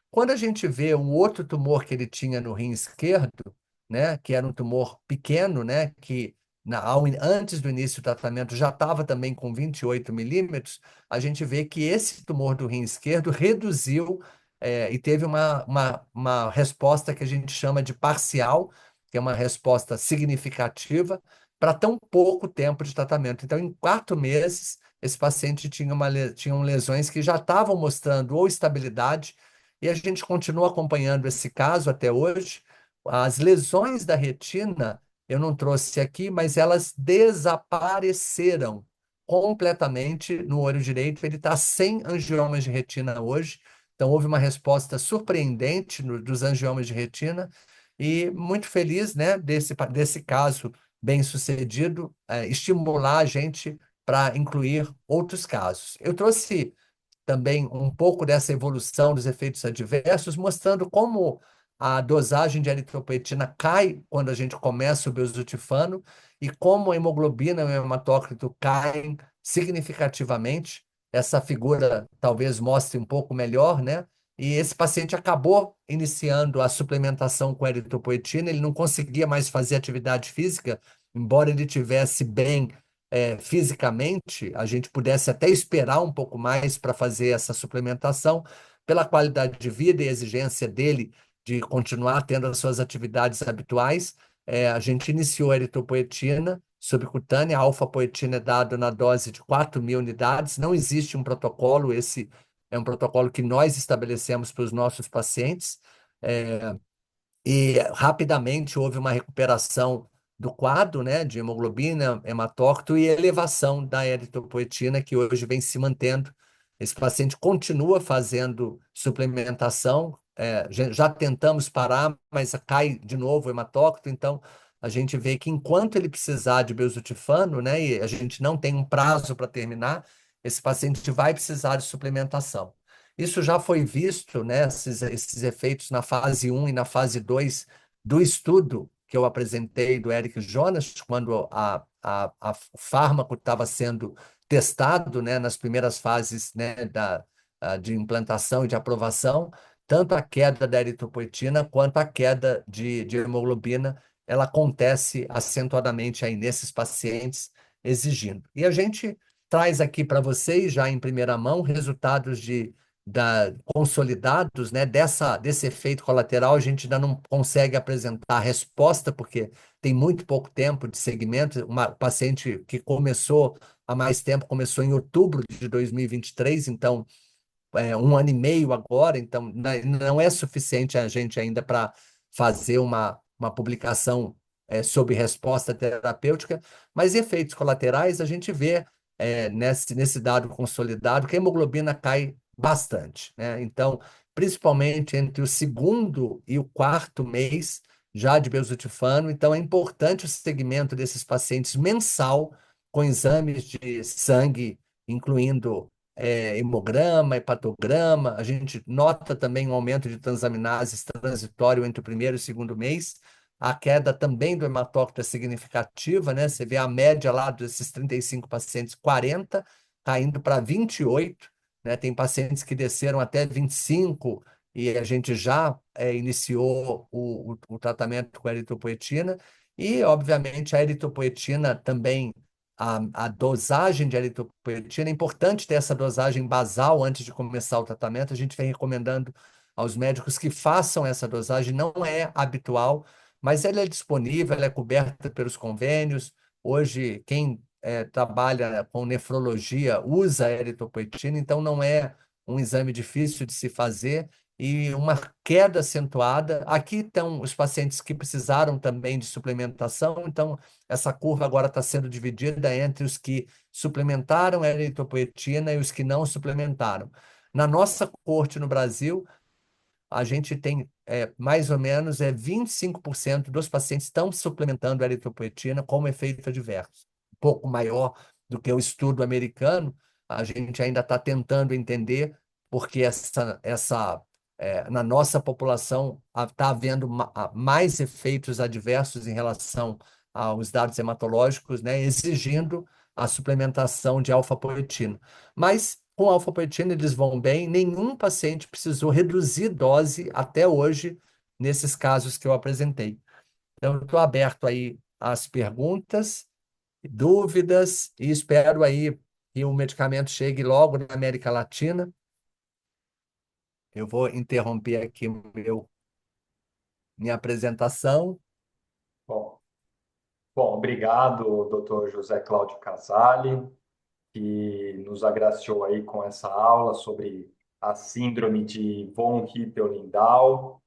Speaker 2: Quando a gente vê um outro tumor que ele tinha no rim esquerdo, né, que era um tumor pequeno, né, que antes do início do tratamento já estava também com 28 milímetros, a gente vê que esse tumor do rim esquerdo reduziu e teve uma resposta que a gente chama de parcial, que é uma resposta significativa para tão pouco tempo de tratamento. Então, em 4 meses, esse paciente tinha lesões que já estavam mostrando ou estabilidade, e a gente continua acompanhando esse caso até hoje. As lesões da retina, eu não trouxe aqui, mas elas desapareceram completamente no olho direito. Ele está sem angiomas de retina hoje. Então, houve uma resposta surpreendente dos angiomas de retina e muito feliz, né, desse caso bem-sucedido, estimular a gente para incluir outros casos. Eu trouxe também um pouco dessa evolução dos efeitos adversos, mostrando como a dosagem de eritropoetina cai quando a gente começa o belzutifano e como a hemoglobina e o hematócrito caem significativamente. Essa figura talvez mostre um pouco melhor, né? E esse paciente acabou iniciando a suplementação com eritropoetina, ele não conseguia mais fazer atividade física, embora ele tivesse bem fisicamente, a gente pudesse até esperar um pouco mais para fazer essa suplementação, pela qualidade de vida e exigência dele de continuar tendo as suas atividades habituais. A gente iniciou a eritropoetina subcutânea, a alfa-poetina é dado na dose de 4.000 unidades. Não existe um protocolo, esse é um protocolo que nós estabelecemos para os nossos pacientes. É, e rapidamente houve uma recuperação do quadro, né, de hemoglobina, hematócrito e elevação da eritropoetina, que hoje vem se mantendo. Esse paciente continua fazendo suplementação, já tentamos parar, mas cai de novo o hematócrito, então a gente vê que enquanto ele precisar de belzutifano, né, e a gente não tem um prazo para terminar, esse paciente vai precisar de suplementação. Isso já foi visto, né, esses efeitos na fase 1 e na fase 2 do estudo que eu apresentei do Eric Jonas, quando o fármaco estava sendo testado, né, nas primeiras fases, né, de implantação e de aprovação, tanto a queda da eritropoetina quanto a queda de hemoglobina, ela acontece acentuadamente aí nesses pacientes exigindo. E a gente traz aqui para vocês, já em primeira mão, resultados consolidados, né, desse efeito colateral. A gente ainda não consegue apresentar a resposta, porque tem muito pouco tempo de segmento. Uma paciente que começou há mais tempo, começou em outubro de 2023, então, 1 ano e meio agora, então não é suficiente a gente ainda para fazer uma publicação sobre resposta terapêutica, mas efeitos colaterais a gente vê nesse dado consolidado que a hemoglobina cai bastante, né? Então, principalmente entre o segundo e o quarto mês já de belzutifano, então é importante o segmento desses pacientes mensal com exames de sangue, incluindo hemograma, hepatograma. A gente nota também um aumento de transaminases transitório entre o primeiro e o segundo mês. A queda também do hematócrito é significativa, né? Você vê a média lá desses 35 pacientes, 40, caindo para 28, né? Tem pacientes que desceram até 25 e a gente já iniciou o tratamento com a eritropoetina. E, obviamente, a eritropoetina também a dosagem de eritropoetina. É importante ter essa dosagem basal antes de começar o tratamento. A gente vem recomendando aos médicos que façam essa dosagem. Não é habitual, mas ela é disponível, ela é coberta pelos convênios. Hoje, quem trabalha com nefrologia usa a eritropoetina, então não é um exame difícil de se fazer. E uma queda acentuada. Aqui estão os pacientes que precisaram também de suplementação, então essa curva agora está sendo dividida entre os que suplementaram a eritropoetina e os que não suplementaram. Na nossa corte no Brasil, a gente tem mais ou menos 25% dos pacientes estão suplementando a eritropoetina como efeito adverso. Um pouco maior do que o estudo americano, a gente ainda está tentando entender porque na nossa população está havendo mais efeitos adversos em relação aos dados hematológicos, né, exigindo a suplementação de alfa-poetina. Mas com alfapetina eles vão bem, nenhum paciente precisou reduzir dose até hoje nesses casos que eu apresentei. Então, eu estou aberto aí às perguntas, dúvidas e espero aí que o medicamento chegue logo na América Latina. Eu vou interromper aqui minha apresentação.
Speaker 1: Bom, bom, obrigado, doutor José Cláudio Casale, que nos agraciou aí com essa aula sobre a síndrome de von Hippel-Lindau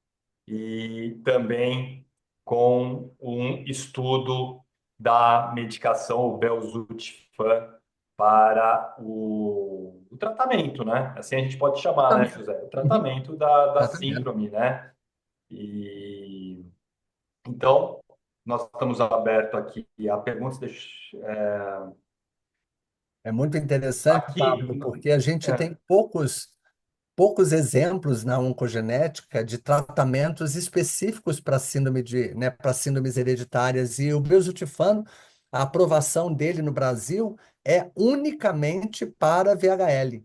Speaker 1: e também com um estudo da medicação o belzutifan para o tratamento, né? Assim a gente pode chamar, né,
Speaker 2: Exatamente.
Speaker 1: José? O
Speaker 2: Uhum.
Speaker 1: tratamento da
Speaker 2: Exatamente.
Speaker 1: síndrome, né? E então nós estamos abertos aqui a perguntas.
Speaker 2: É muito interessante,
Speaker 1: Aqui,
Speaker 2: Pablo, porque a gente tem poucos exemplos na oncogenética de tratamentos específicos para síndrome para síndromes hereditárias. E o belzutifano, a aprovação dele no Brasil é unicamente para VHL.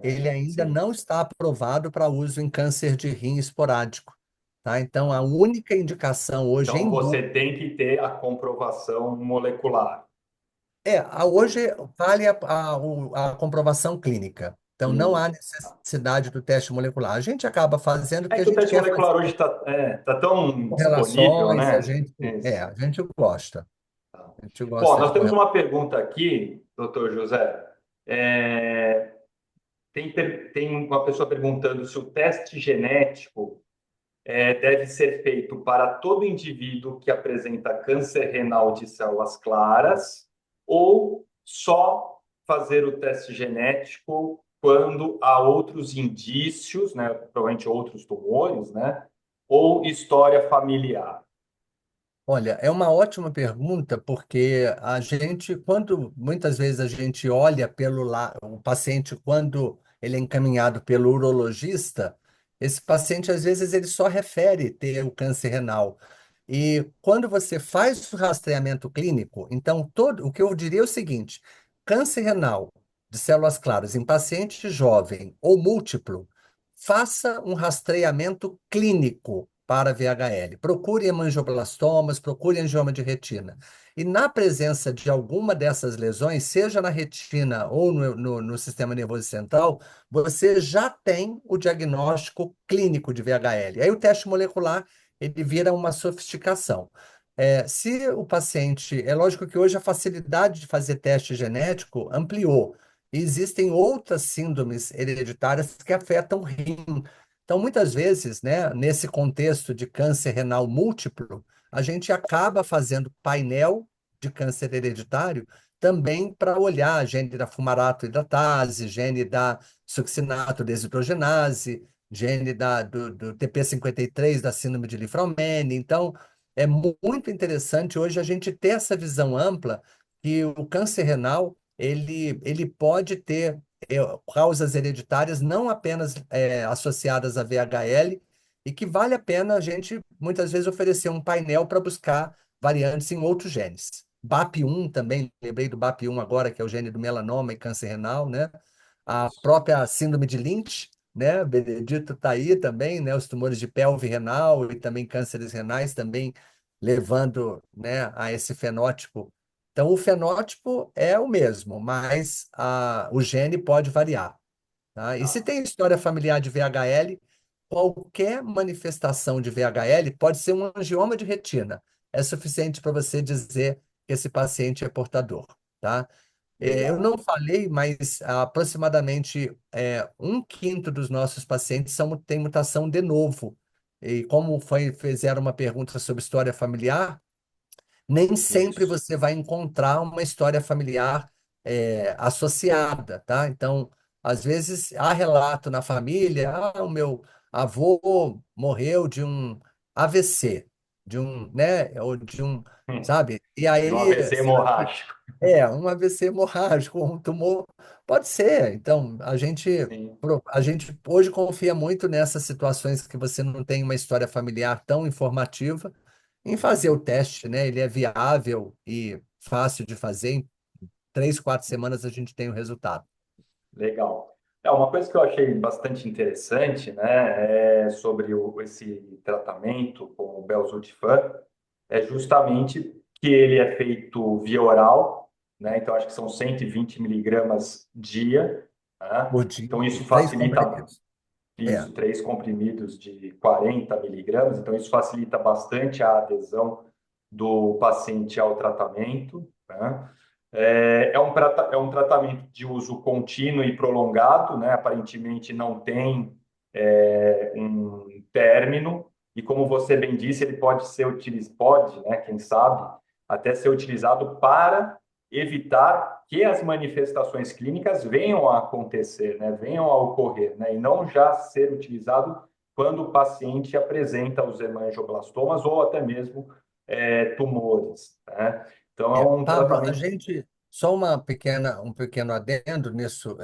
Speaker 2: Ele ainda
Speaker 1: sim.
Speaker 2: não está aprovado para uso em câncer de rim esporádico, tá? Então, a única indicação hoje
Speaker 1: Então
Speaker 2: em
Speaker 1: você tem que ter a comprovação molecular
Speaker 2: hoje vale a comprovação clínica. Então, não há
Speaker 1: clínica.
Speaker 2: necessidade do teste molecular. A gente acaba fazendo
Speaker 1: É
Speaker 2: porque a
Speaker 1: que o
Speaker 2: gente
Speaker 1: teste
Speaker 2: quer fazer
Speaker 1: molecular hoje está tão disponível,
Speaker 2: relações,
Speaker 1: né?
Speaker 2: a gente gosta. A gente
Speaker 1: Bom,
Speaker 2: gosta
Speaker 1: nós
Speaker 2: de
Speaker 1: temos
Speaker 2: correr.
Speaker 1: uma pergunta aqui, doutor José. É, tem uma pessoa perguntando se o teste genético deve ser feito para todo indivíduo que apresenta câncer renal de células claras ou só fazer o teste genético quando há outros indícios, né, provavelmente outros tumores, né, ou história familiar.
Speaker 2: Olha, é uma ótima pergunta, porque quando muitas vezes a gente olha o paciente, quando ele é encaminhado pelo urologista, esse paciente, às vezes, ele só refere ter o câncer renal. E quando você faz o rastreamento clínico, então, o que eu diria é o seguinte: câncer renal de células claras em paciente jovem ou múltiplo, faça um rastreamento clínico para VHL. Procure hemangioblastomas, procure angioma de retina. E na presença de alguma dessas lesões, seja na retina ou no sistema nervoso central, você já tem o diagnóstico clínico de VHL. Aí o teste molecular ele vira uma sofisticação. Se o paciente, é lógico que hoje a facilidade de fazer teste genético ampliou. Existem outras síndromes hereditárias que afetam o rim. Então, muitas vezes, né, nesse contexto de câncer renal múltiplo, a gente acaba fazendo painel de câncer hereditário também para olhar a gene da fumarato hidratase, gene da succinato desidrogenase, gene do TP53 da síndrome de Li-Fraumeni. Então, é muito interessante hoje a gente ter essa visão ampla que o câncer renal ele pode ter causas hereditárias não apenas associadas a VHL, e que vale a pena a gente, muitas vezes, oferecer um painel para buscar variantes em outros genes. BAP1 também, lembrei do BAP1 agora, que é o gene do melanoma e câncer renal, né? A própria síndrome de Lynch, né? Benedito está aí também, né? Os tumores de pelve renal e também cânceres renais também levando, né, a esse fenótipo. Então, o fenótipo é o mesmo, mas o gene pode variar, tá? E se
Speaker 1: Tá.
Speaker 2: tem história familiar de VHL, qualquer manifestação de VHL pode ser um angioma de retina. É suficiente para você dizer que esse paciente é portador, tá? Eu
Speaker 1: Legal.
Speaker 2: não falei, mas aproximadamente um quinto dos nossos pacientes têm mutação de novo. E como fizeram uma pergunta sobre história familiar, nem sempre
Speaker 1: Isso.
Speaker 2: você vai encontrar uma história familiar associada, tá? Então, às vezes há relato na família, o meu avô morreu de um AVC, ou de um,
Speaker 1: Hum.
Speaker 2: sabe? E
Speaker 1: De um
Speaker 2: aí,
Speaker 1: AVC
Speaker 2: será que
Speaker 1: hemorrágico.
Speaker 2: um AVC hemorrágico, um tumor? Pode ser. Então,
Speaker 1: Sim.
Speaker 2: a gente hoje confia muito nessas situações que você não tem uma história familiar tão informativa em fazer o teste, né? Ele é viável e fácil de fazer. Em 3, 4 semanas a gente tem o resultado.
Speaker 1: Legal. Uma coisa que eu achei bastante interessante, né, sobre esse tratamento com o Belzutifan é justamente que ele é feito via oral, né? Então acho que são 120 miligramas dia, né?
Speaker 2: Por dia,
Speaker 1: Então isso
Speaker 2: três
Speaker 1: facilita
Speaker 2: comprimidos. É,
Speaker 1: isso, 3 comprimidos de 40 miligramas, então isso facilita bastante a adesão do paciente ao tratamento, né? É um tratamento de uso contínuo e prolongado, né? Aparentemente não tem um término, e como você bem disse, ele pode ser utilizado, pode, né? Quem sabe, até ser utilizado para evitar que as manifestações clínicas venham a acontecer, né? Venham a ocorrer, né? E não já ser utilizado quando o paciente apresenta os hemangioblastomas ou até mesmo tumores, né? Então, é um
Speaker 2: Pablo, a
Speaker 1: tratamento.
Speaker 2: gente, só um pequeno adendo nisso,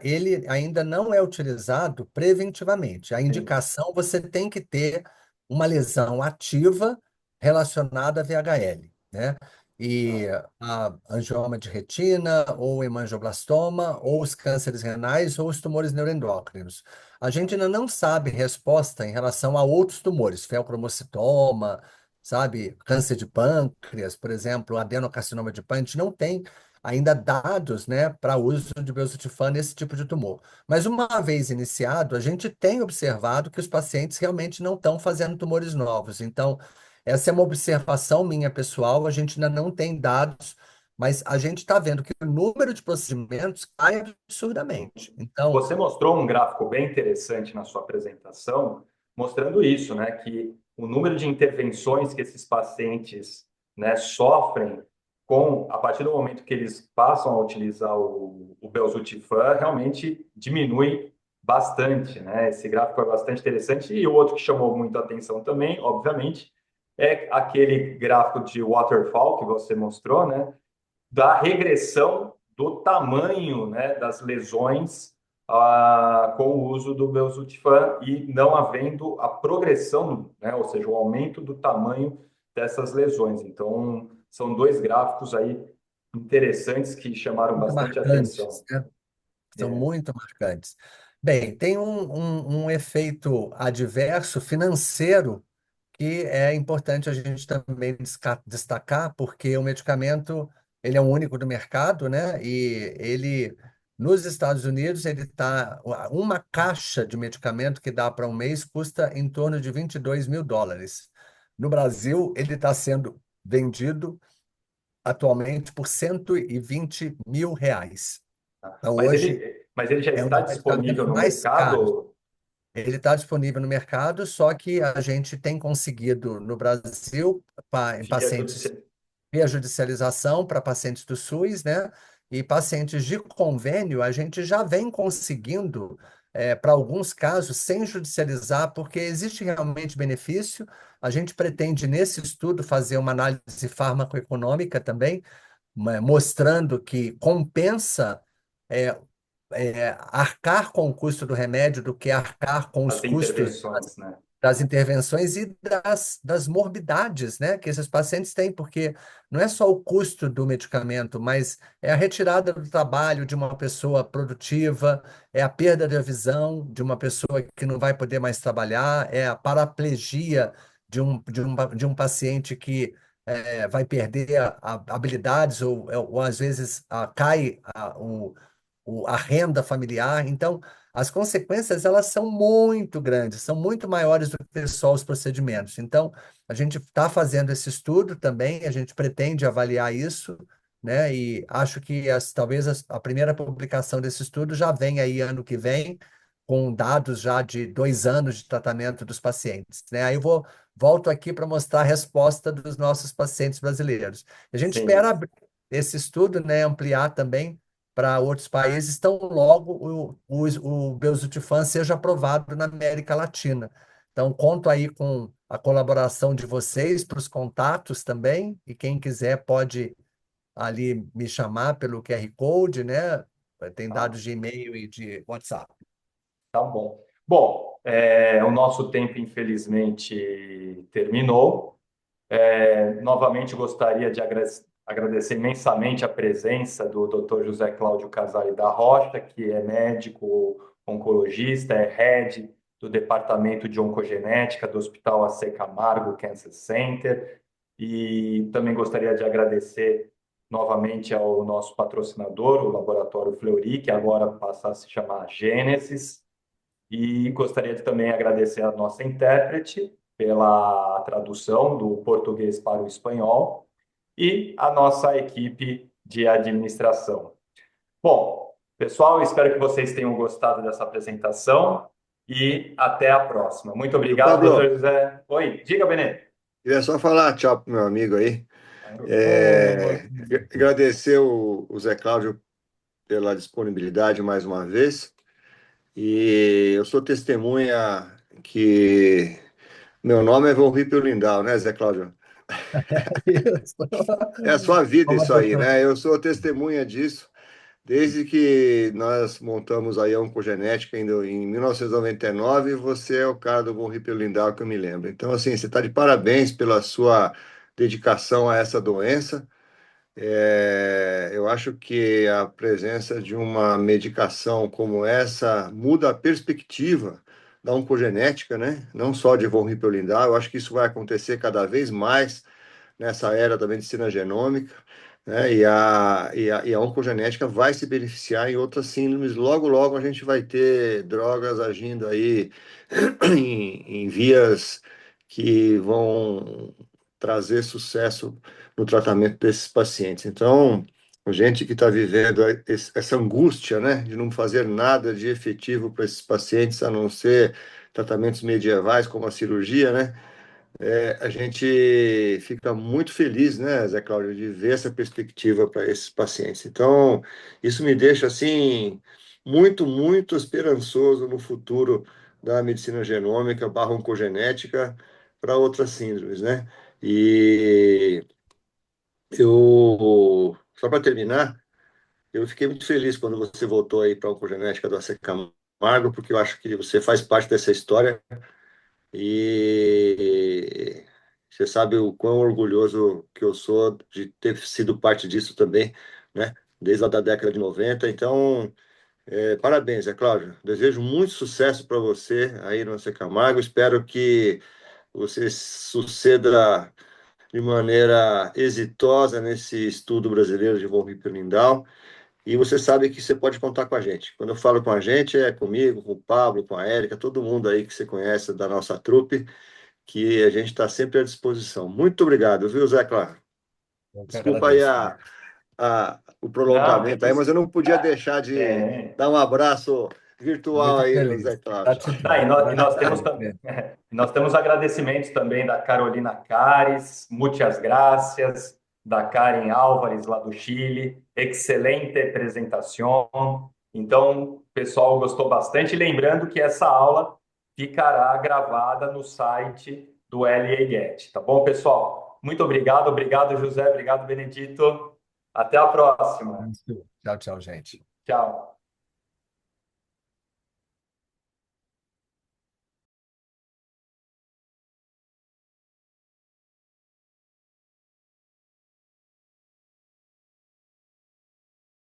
Speaker 2: ele ainda não é utilizado preventivamente. A
Speaker 1: Sim.
Speaker 2: indicação, você tem que ter uma lesão ativa relacionada a VHL, né? E
Speaker 1: Ah,
Speaker 2: a angioma de retina, ou hemangioblastoma, ou os cânceres renais, ou os tumores neuroendócrinos. A gente ainda não sabe resposta em relação a outros tumores, feocromocitoma, sabe? Câncer de pâncreas, por exemplo, adenocarcinoma de pâncreas, não tem ainda dados, né, para uso de belzutifan nesse tipo de tumor. Mas uma vez iniciado, a gente tem observado que os pacientes realmente não estão fazendo tumores novos. Então, essa é uma observação minha pessoal, a gente ainda não tem dados, mas a gente está vendo que o número de procedimentos cai absurdamente. Então,
Speaker 1: você mostrou um gráfico bem interessante na sua apresentação, mostrando isso, né? Que o número de intervenções que esses pacientes, né, sofrem a partir do momento que eles passam a utilizar o Belzutifan, realmente diminui bastante, né? Esse gráfico é bastante interessante. E o outro que chamou muito a atenção também, obviamente, é aquele gráfico de waterfall que você mostrou, né? Da regressão do tamanho, né, das lesões com o uso do belzutifan e não havendo a progressão, né, ou seja, o aumento do tamanho dessas lesões. Então, são dois gráficos aí interessantes que chamaram
Speaker 2: muito
Speaker 1: bastante
Speaker 2: marcantes,
Speaker 1: atenção.
Speaker 2: né? São
Speaker 1: É,
Speaker 2: muito marcantes. Bem, tem um efeito adverso financeiro que é importante a gente também destacar, porque o medicamento ele é o único do mercado, né? E ele nos Estados Unidos ele tá uma caixa de medicamento que dá para um mês custa em torno de US$ 22.000. No Brasil ele está sendo vendido atualmente por R$ 120.000. Então hoje
Speaker 1: mas ele já
Speaker 2: é um
Speaker 1: está
Speaker 2: dos
Speaker 1: disponível
Speaker 2: medicamentos
Speaker 1: no
Speaker 2: mais caros.
Speaker 1: mercado
Speaker 2: Ele está disponível no mercado, só que a gente tem conseguido no Brasil, em
Speaker 1: via
Speaker 2: pacientes
Speaker 1: judicial.
Speaker 2: via judicialização para pacientes do SUS, né? E pacientes de convênio, a gente já vem conseguindo, para alguns casos, sem judicializar, porque existe realmente benefício. A gente pretende, nesse estudo, fazer uma análise farmacoeconômica também, mostrando que compensa. é, arcar com o custo do remédio do que arcar com os
Speaker 1: As
Speaker 2: custos
Speaker 1: intervenções, né?
Speaker 2: das intervenções e das morbidades, né, que esses pacientes têm, porque não é só o custo do medicamento, mas é a retirada do trabalho de uma pessoa produtiva, é a perda da visão de uma pessoa que não vai poder mais trabalhar, é a paraplegia de um paciente que vai perder habilidades ou às vezes cai a renda familiar. Então, as consequências elas são muito grandes, são muito maiores do que só os procedimentos. Então, a gente está fazendo esse estudo também, a gente pretende avaliar isso, né? E acho que talvez a primeira publicação desse estudo já vem aí ano que vem, com dados já de 2 anos de tratamento dos pacientes, né? Aí volto aqui para mostrar a resposta dos nossos pacientes brasileiros. A gente
Speaker 1: Sim,
Speaker 2: espera abrir esse estudo, né, ampliar também para outros países, tão logo o Belzutifan seja aprovado na América Latina. Então, conto aí com a colaboração de vocês para os contatos também, e quem quiser pode ali me chamar pelo QR Code, né? Tem
Speaker 1: tá,
Speaker 2: dados de e-mail e de WhatsApp.
Speaker 1: tá bom. Bom, o nosso tempo, infelizmente, terminou. Novamente gostaria de agradecer imensamente a presença do Dr. José Cláudio Casale da Rocha, que é médico oncologista, é head do Departamento de Oncogenética do Hospital AC Camargo Cancer Center. E também gostaria de agradecer novamente ao nosso patrocinador, o Laboratório Fleury, que agora passa a se chamar Gênesis. E gostaria de também agradecer a nossa intérprete pela tradução do português para o espanhol e a nossa equipe de administração. Bom, pessoal, espero que vocês tenham gostado dessa apresentação e até a próxima. Muito
Speaker 3: Viu,
Speaker 1: obrigado, doutor
Speaker 3: Pablo?
Speaker 1: José. Oi, diga, Benê.
Speaker 3: Queria só falar tchau pro meu amigo aí.
Speaker 2: Ô,
Speaker 3: Agradecer o Zé Cláudio pela disponibilidade mais uma vez. E eu sou testemunha que meu nome é Von Ripio Lindau, né, Zé Cláudio?
Speaker 2: isso.
Speaker 3: É a sua vida
Speaker 2: Como
Speaker 3: isso aí,
Speaker 2: doutor.
Speaker 3: né? Eu sou testemunha disso. Desde que nós montamos aí a Oncogenética em 1999, você é o cara do Bom Ripio Lindau que eu me lembro. Então, assim, você está de parabéns pela sua dedicação a essa doença. Eu acho que a presença de uma medicação como essa muda a perspectiva da oncogenética, né? Não só de von Hippel-Lindau. Eu acho que isso vai acontecer cada vez mais nessa era da medicina genômica, né? E a oncogenética vai se beneficiar em outras síndromes. Logo, logo a gente vai ter drogas agindo aí em vias que vão trazer sucesso no tratamento desses pacientes. Então, a gente que está vivendo essa angústia, né, de não fazer nada de efetivo para esses pacientes, a não ser tratamentos medievais como a cirurgia, né, a gente fica muito feliz, né, Zé Cláudio, de ver essa perspectiva para esses pacientes. Então, isso me deixa, assim, muito, muito esperançoso no futuro da medicina genômica barra oncogenética para outras síndromes, né? E só para terminar, eu fiquei muito feliz quando você voltou aí para a oncogenética do AC Camargo, porque eu acho que você faz parte dessa história e você sabe o quão orgulhoso que eu sou de ter sido parte disso também, né? Desde lá da década de 90. Então, parabéns, Cláudio. Desejo muito sucesso para você aí no AC Camargo. Espero que você suceda de maneira exitosa nesse estudo brasileiro de von Hippel-Lindau. E você sabe que você pode contar com a gente. Quando eu falo com a gente, é comigo, com o Pablo, com a Érica, todo mundo aí que você conhece da nossa trupe, que a gente está sempre à disposição. Muito obrigado, viu, Zé Claro?
Speaker 2: Eu que
Speaker 3: Desculpa aí
Speaker 2: agradeço.
Speaker 3: o
Speaker 1: Não,
Speaker 3: prolongamento aí,
Speaker 1: tem,
Speaker 3: mas eu não podia deixar de
Speaker 1: tem.
Speaker 3: dar um abraço virtual
Speaker 2: Muito
Speaker 3: aí no Zé
Speaker 2: feliz.
Speaker 3: Cláudio.
Speaker 1: Tá,
Speaker 2: Gratidão,
Speaker 1: e nós temos,
Speaker 2: gratidão mesmo.
Speaker 1: nós temos agradecimentos também da Carolina Cares, muitas gracias, da Karen Álvares, lá do Chile, excelente apresentação. Então, o pessoal gostou bastante. Lembrando que essa aula ficará gravada no site do LA tá bom, pessoal? Muito obrigado, obrigado, José, obrigado, Benedito. Até a próxima.
Speaker 2: Tchau, tchau, gente.
Speaker 1: Tchau.